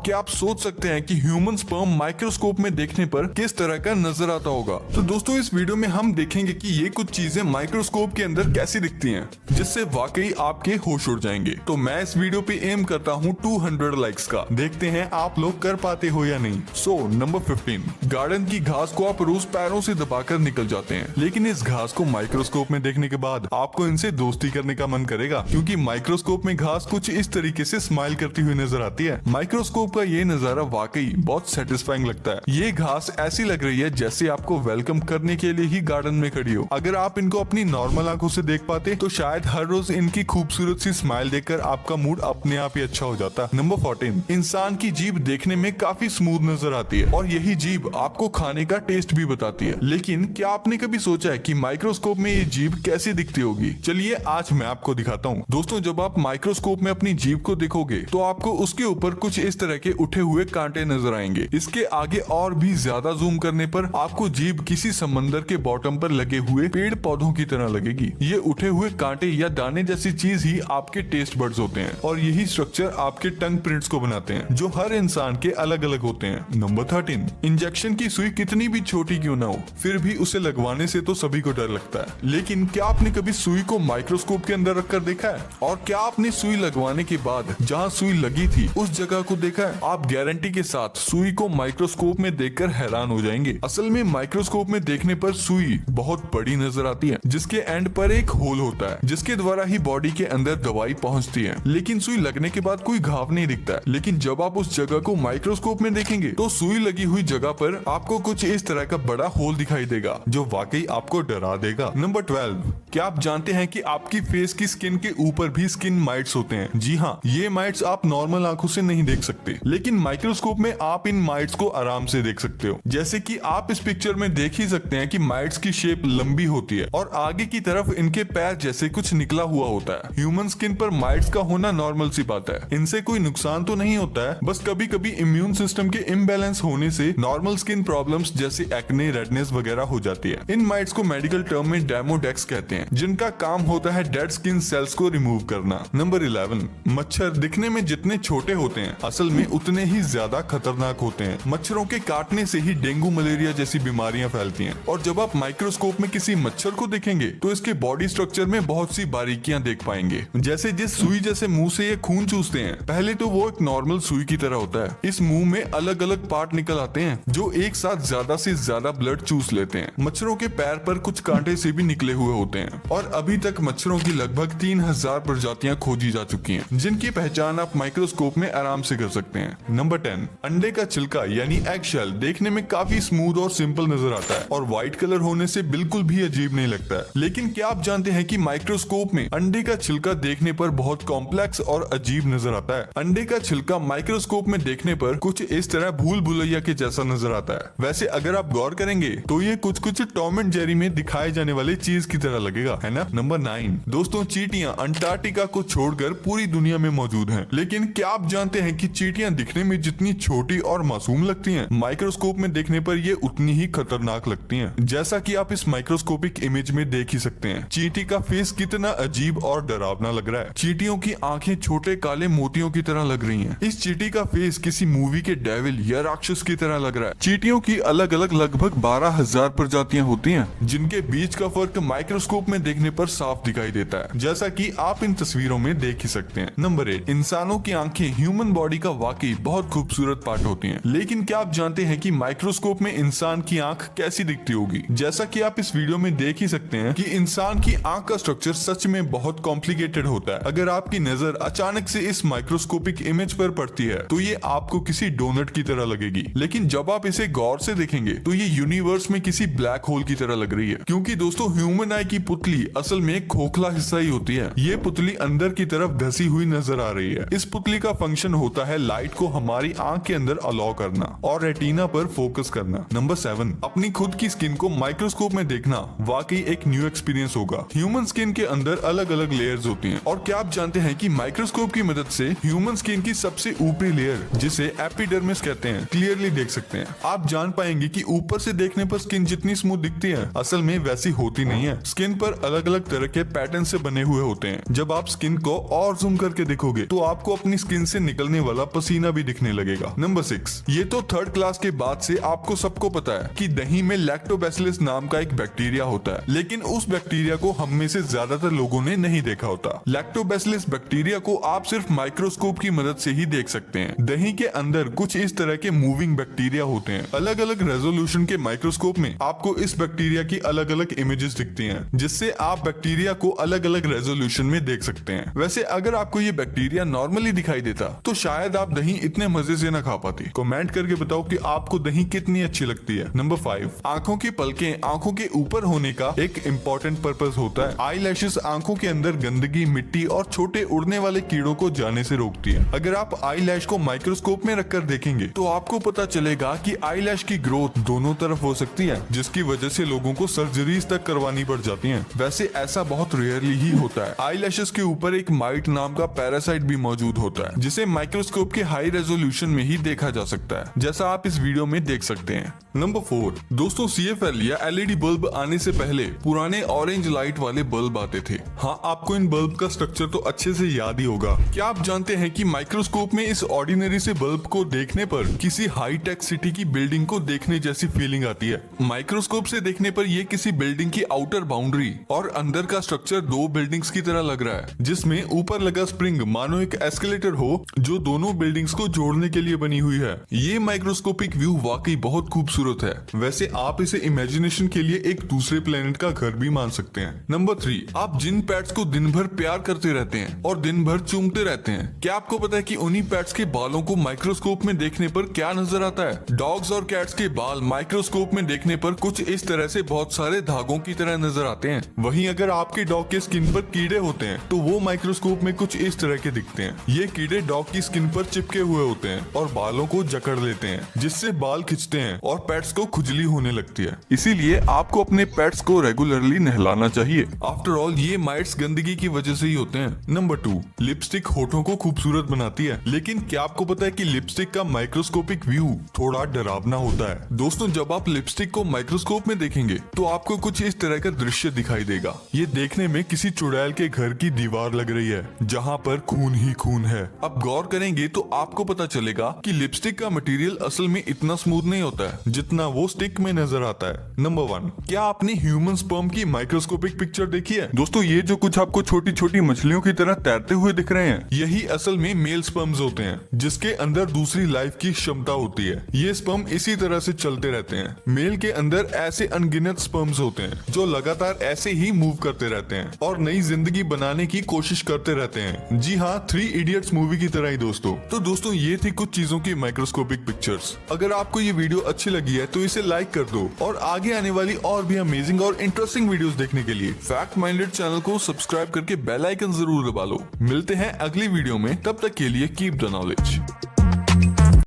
क्या आप सोच सकते हैं कि ह्यूमन स्पर्म माइक्रोस्कोप में देखने पर किस तरह का नजर आता होगा? तो दोस्तों इस वीडियो में हम देखेंगे कि ये कुछ चीजें माइक्रोस्कोप के अंदर कैसी दिखती हैं, जिससे वाकई आपके होश उड़ जाएंगे। तो मैं इस वीडियो पे एम करता हूँ 200 लाइक्स का। देखते हैं आप लोग कर पाते हो या नहीं। सो नंबर 15, गार्डन की घास को आप रोज पैरों से दबाकर निकल जाते हैं, लेकिन इस घास को माइक्रोस्कोप में देखने के बाद आपको इनसे दोस्ती करने का मन करेगा, क्योंकि माइक्रोस्कोप में घास कुछ इस तरीके से स्माइल करती हुई नजर आती है। माइक्रोस्कोप का ये नजारा वाकई बहुत सेटिस्फाइंग लगता है। ये घास ऐसी लग रही है जैसे आपको वेलकम करने के लिए ही गार्डन में खड़ी हो। अगर आप इनको अपनी नॉर्मल आंखों से देख पाते तो शायद हर रोज इनकी खूबसूरत सी स्माइल देखकर आपका मूड अपने आप ही अच्छा हो जाता। नंबर 14, इंसान की जीभ देखने में काफी स्मूथ नजर आती है और यही जीभ आपको खाने का टेस्ट भी बताती है। लेकिन क्या आपने कभी सोचा है कि माइक्रोस्कोप में ये जीभ कैसी दिखती होगी? चलिए आज मैं आपको दिखाता हूँ। दोस्तों जब आप माइक्रोस्कोप में अपनी जीभ को देखोगे तो आपको उसके ऊपर कुछ इस तरह के उठे हुए कांटे नजर आएंगे। इसके आगे और भी ज्यादा जूम करने पर आपको जीभ किसी समंदर के बॉटम पर लगे हुए पेड़ पौधों की तरह लगेगी। ये उठे हुए कांटे या दाने जैसी चीज ही आपके टेस्ट बड्स होते हैं और यही स्ट्रक्चर आपके टंग प्रिंट्स को बनाते हैं, जो हर इंसान के अलग अलग होते हैं। नंबर 13, इंजेक्शन की सुई कितनी भी छोटी क्यों ना हो, फिर भी उसे लगवाने से तो सभी को डर लगता है। लेकिन क्या आपने कभी सुई को माइक्रोस्कोप के अंदर रखकर देखा है? और क्या आपने सुई लगवाने के बाद जहाँ सुई लगी थी उस जगह को देखा है? आप गारंटी के साथ सुई को माइक्रोस्कोप में देखकर हैरान हो जाएंगे। असल में माइक्रोस्कोप में देखने पर सुई बहुत बड़ी नजर आती है, जिसके एंड पर एक होल होता है जिसके द्वारा ही बॉडी के अंदर दवाई पहुंचती है। लेकिन सुई लगने के बाद कोई घाव नहीं दिखता है। लेकिन जब आप उस जगह को माइक्रोस्कोप में देखेंगे तो सुई लगी हुई जगह पर आपको कुछ इस तरह का बड़ा होल दिखाई देगा, जो वाकई आपको डरा देगा। नंबर 12, क्या आप जानते हैं कि आपकी फेस की स्किन के ऊपर भी स्किन माइट्स होते हैं? जी हाँ, ये माइट्स आप नॉर्मल आंखों से नहीं देख सकते, लेकिन माइक्रोस्कोप में आप इन माइट्स को आराम से देख सकते हो। जैसे कि आप इस पिक्चर में देख ही सकते हैं कि माइट्स की शेप लंबी होती है और आगे की तरफ इनके पैर जैसे कुछ निकला हुआ होता है। ह्यूमन स्किन पर माइट्स का होना नॉर्मल सी बात है। इनसे कोई नुकसान तो नहीं होता है, बस कभी कभी इम्यून सिस्टम के इम्बैलेंस होने से नॉर्मल स्किन प्रॉब्लम्स जैसे एक्ने, रेडनेस वगैरह हो जाती है। इन माइट्स को मेडिकल टर्म में डेमोडेक्स कहते हैं, जिनका काम होता है डेड स्किन सेल्स को रिमूव करना। नंबर 11, मच्छर दिखने में जितने छोटे होते हैं असल में उतने ही ज्यादा खतरनाक होते हैं। मच्छरों के काटने से ही डेंगू, मलेरिया जैसी बीमारियां फैलती हैं। और जब आप माइक्रोस्कोप में किसी मच्छर को देखेंगे तो इसके बॉडी स्ट्रक्चर में बहुत सी बारीकियां देख पाएंगे। जैसे जिस सुई जैसे मुंह से ये खून चूसते हैं, पहले तो वो एक नॉर्मल सुई की तरह होता है। इस मुंह में अलग अलग पार्ट निकल आते हैं जो एक साथ ज्यादा से ज्यादा ब्लड चूस लेते हैं। मच्छरों के पैर पर कुछ कांटे से भी निकले हुए होते हैं और अभी तक मच्छरों की लगभग 3000 प्रजातियां खोजी जा चुकी हैं, जिनकी पहचान आप माइक्रोस्कोप में आराम से कर सकते हैं। नंबर 10, अंडे का छिलका यानी एग शेल देखने में काफी स्मूथ और सिंपल नजर आता है और व्हाइट कलर होने से बिल्कुल भी अजीब नहीं लगता है। लेकिन क्या आप जानते हैं कि माइक्रोस्कोप में अंडे का छिलका देखने पर बहुत कॉम्प्लेक्स और अजीब नजर आता है। अंडे का छिलका माइक्रोस्कोप में देखने पर कुछ इस तरह भूल भुलैया के जैसा नजर आता है। वैसे अगर आप गौर करेंगे तो ये कुछ कुछ टॉम एंड जेरी में दिखाए जाने वाली चीज की तरह लगेगा, है ना। नंबर 9, दोस्तों चींटियां अंटार्कटिका को छोड़कर पूरी दुनिया में मौजूद हैं। लेकिन क्या आप जानते हैं कि चींटियां दिखने में जितनी छोटी और मासूम लगती हैं, माइक्रोस्कोप में देखने पर ये उतनी ही खतरनाक लगती हैं। जैसा कि आप इस माइक्रोस्कोपिक इमेज में देख ही सकते हैं, चींटी का फेस कितना अजीब और डरावना लग रहा है। चींटियों की आंखें छोटे काले मोतियों की तरह लग रही हैं। इस चींटी का फेस किसी मूवी के डेविल या राक्षस की तरह लग रहा है। चींटियों की अलग अलग लगभग 12,000 प्रजातियां होती हैं, जिनके बीच का फर्क माइक्रोस्कोप में देखने पर साफ दिखाई देता है, जैसा कि आप इन तस्वीरों में देख ही सकते हैं। नंबर 8, इंसानों की आंखें ह्यूमन बॉडी का वाकई बहुत खूबसूरत पार्ट होती हैं। लेकिन क्या आप जानते हैं कि माइक्रोस्कोप में इंसान की आंख कैसी दिखती होगी? जैसा कि आप इस वीडियो में देख ही सकते हैं कि इंसान की आंख का स्ट्रक्चर सच में बहुत कॉम्प्लिकेटेड होता है। अगर आपकी नजर अचानक से इस माइक्रोस्कोपिक इमेज पर पड़ती है तो ये आपको किसी डोनट की तरह लगेगी, लेकिन जब आप इसे गौर से देखेंगे तो ये यूनिवर्स में किसी ब्लैक होल की तरह लग रही है। क्योंकि दोस्तों ह्यूमन आई की पुतली असल में एक खोखला हिस्सा ही होती है। ये पुतली अंदर की तरफ धसी हुई नजर आ रही है। इस पुतली का फंक्शन होता है लाइट को हमारी आंख के अंदर अलाउ करना और रेटिना पर फोकस करना। नंबर 7, अपनी खुद की स्किन को माइक्रोस्कोप में देखना वाकई एक न्यू एक्सपीरियंस होगा। ह्यूमन स्किन के अंदर अलग अलग लेयर्स होती हैं और क्या आप जानते हैं कि माइक्रोस्कोप की मदद से ह्यूमन स्किन की सबसे ऊपरी लेयर, जिसे एपिडर्मिस कहते हैं, क्लियरली देख सकते हैं। आप जान पाएंगे कि ऊपर से देखने पर स्किन जितनी स्मूथ दिखती है असल में वैसी होती नहीं है। स्किन पर अलग अलग तरह के पैटर्न से बने हुए होते हैं। जब आप स्किन को और जूम करके देखोगे तो आपको अपनी स्किन से निकलने वाला पसीना पसीना भी दिखने लगेगा। नंबर 6, ये तो थर्ड क्लास के बाद से आपको सबको पता है कि दही में लैक्टोबैसिलस नाम का एक बैक्टीरिया होता है, लेकिन उस बैक्टीरिया को हम में से ज्यादातर लोगों ने नहीं देखा होता। लैक्टोबैसिलस बैक्टीरिया को आप सिर्फ माइक्रोस्कोप की मदद से ही देख सकते हैं। दही के अंदर कुछ इस तरह के मूविंग बैक्टीरिया होते हैं। अलग अलग रेजोल्यूशन के माइक्रोस्कोप में आपको इस बैक्टीरिया की अलग अलग इमेजेस दिखती हैं, जिससे आप बैक्टीरिया को अलग अलग रेजोल्यूशन में देख सकते हैं। वैसे अगर आपको ये बैक्टीरिया नॉर्मली दिखाई देता तो शायद आप दही इतने मजे से न खा पाती। कमेंट करके बताओ कि आपको दही कितनी अच्छी लगती है। नंबर 5, आंखों की पलकें आंखों के ऊपर होने का एक इम्पोर्टेंट पर्पस होता है। आई लैशेस आंखों के अंदर गंदगी, मिट्टी और छोटे उड़ने वाले कीड़ों को जाने से रोकती है। अगर आप आई लैश को माइक्रोस्कोप में रखकर देखेंगे तो आपको पता चलेगा कि आई लैश की ग्रोथ दोनों तरफ हो सकती है, जिसकी वजह से लोगों को सर्जरीज तक करवानी पड़ जाती हैं। वैसे ऐसा बहुत रेयरली ही होता है। आई लैशेस के ऊपर एक माइट नाम का पैरासाइट भी मौजूद होता है, जिसे माइक्रोस्कोप के हाई रेजोल्यूशन में ही देखा जा सकता है, जैसा आप इस वीडियो में देख सकते हैं। नंबर 4, दोस्तों CFL या LED बल्ब आने से पहले पुराने ऑरेंज लाइट वाले बल्ब आते थे। हाँ, आपको इन बल्ब का स्ट्रक्चर तो अच्छे से याद ही होगा। क्या आप जानते हैं कि माइक्रोस्कोप में इस ऑर्डिनरी से बल्ब को देखने पर किसी हाई टेक सिटी की बिल्डिंग को देखने जैसी फीलिंग आती है। माइक्रोस्कोप से देखने पर ये किसी बिल्डिंग की आउटर बाउंड्री और अंदर का स्ट्रक्चर दो बिल्डिंग्स की तरह लग रहा है, जिसमें ऊपर लगा स्प्रिंग मानो एक एस्केलेटर हो जो दोनों बिल्डिंग्स को जोड़ने के लिए बनी हुई है। ये माइक्रोस्कोपिक व्यू वाकई बहुत खूबसूरत है। वैसे आप इसे इमेजिनेशन के लिए एक दूसरे प्लेनेट का घर भी मान सकते हैं। नंबर 3, आप जिन पेट्स को दिन भर प्यार करते रहते हैं और दिन भर चूमते रहते हैं, क्या आपको पता है कि उन्हीं पेट्स के बालों को माइक्रोस्कोप में देखने पर क्या नजर आता है? डॉग्स और कैट्स के बाल माइक्रोस्कोप में देखने पर कुछ इस तरह से बहुत सारे धागों की तरह नजर आते हैं। वहीं अगर आपके डॉग के स्किन पर कीड़े होते हैं तो वो माइक्रोस्कोप में कुछ इस तरह के दिखते हैं। ये कीड़े डॉग की स्किन पर चिपके हुए होते हैं और बालों को जकड़ लेते हैं, जिससे बाल खिंचते हैं और पेट्स को खुजली होने लगती है। इसीलिए आपको अपने पेट्स को रेगुलरली नहलाना चाहिए। आफ्टर ऑल ये माइट्स गंदगी की वजह से ही होते हैं। नंबर 2, लिपस्टिक होठों को खूबसूरत बनाती है, लेकिन क्या आपको पता है कि लिपस्टिक का माइक्रोस्कोपिक व्यू थोड़ा डरावना होता है। दोस्तों, जब आप लिपस्टिक को माइक्रोस्कोप में देखेंगे तो आपको कुछ इस तरह का दृश्य दिखाई देगा। ये देखने में किसी चुड़ैल के घर की दीवार लग रही है, जहाँ पर खून ही खून है। अब गौर करेंगे तो आपको पता चलेगा कि लिपस्टिक का मटेरियल असल में इतना स्मूथ नहीं होता है जितना वो स्टिक में नजर आता है। नंबर 1, क्या आपने ह्यूमन स्पर्म की माइक्रोस्कोपिक पिक्चर देखी है? दोस्तों, ये जो कुछ आपको छोटी छोटी मछलियों की तरह तैरते हुए दिख रहे हैं, यही असल में मेल स्पर्म्स होते हैं, जिसके अंदर दूसरी लाइफ की क्षमता होती है। ये स्पर्म इसी तरह से चलते रहते हैं। मेल के अंदर ऐसे अनगिनत स्पर्म्स होते हैं जो लगातार ऐसे ही मूव करते रहते हैं और नई जिंदगी बनाने की कोशिश करते रहते हैं। जी हाँ, 3 इडियट्स मूवी की तरह ही दोस्तों। तो दोस्तों, ये थी कुछ चीजों की माइक्रोस्कोपिक पिक्चर्स। अगर आपको ये वीडियो अच्छी लगी है तो इसे लाइक कर दो और आगे आने वाली और भी अमेजिंग और इंटरेस्टिंग वीडियोस देखने के लिए फैक्ट माइंडेड चैनल को सब्सक्राइब करके बेल आइकन जरूर दबा लो। मिलते हैं अगली वीडियो में, तब तक के लिए कीप द नॉलेज।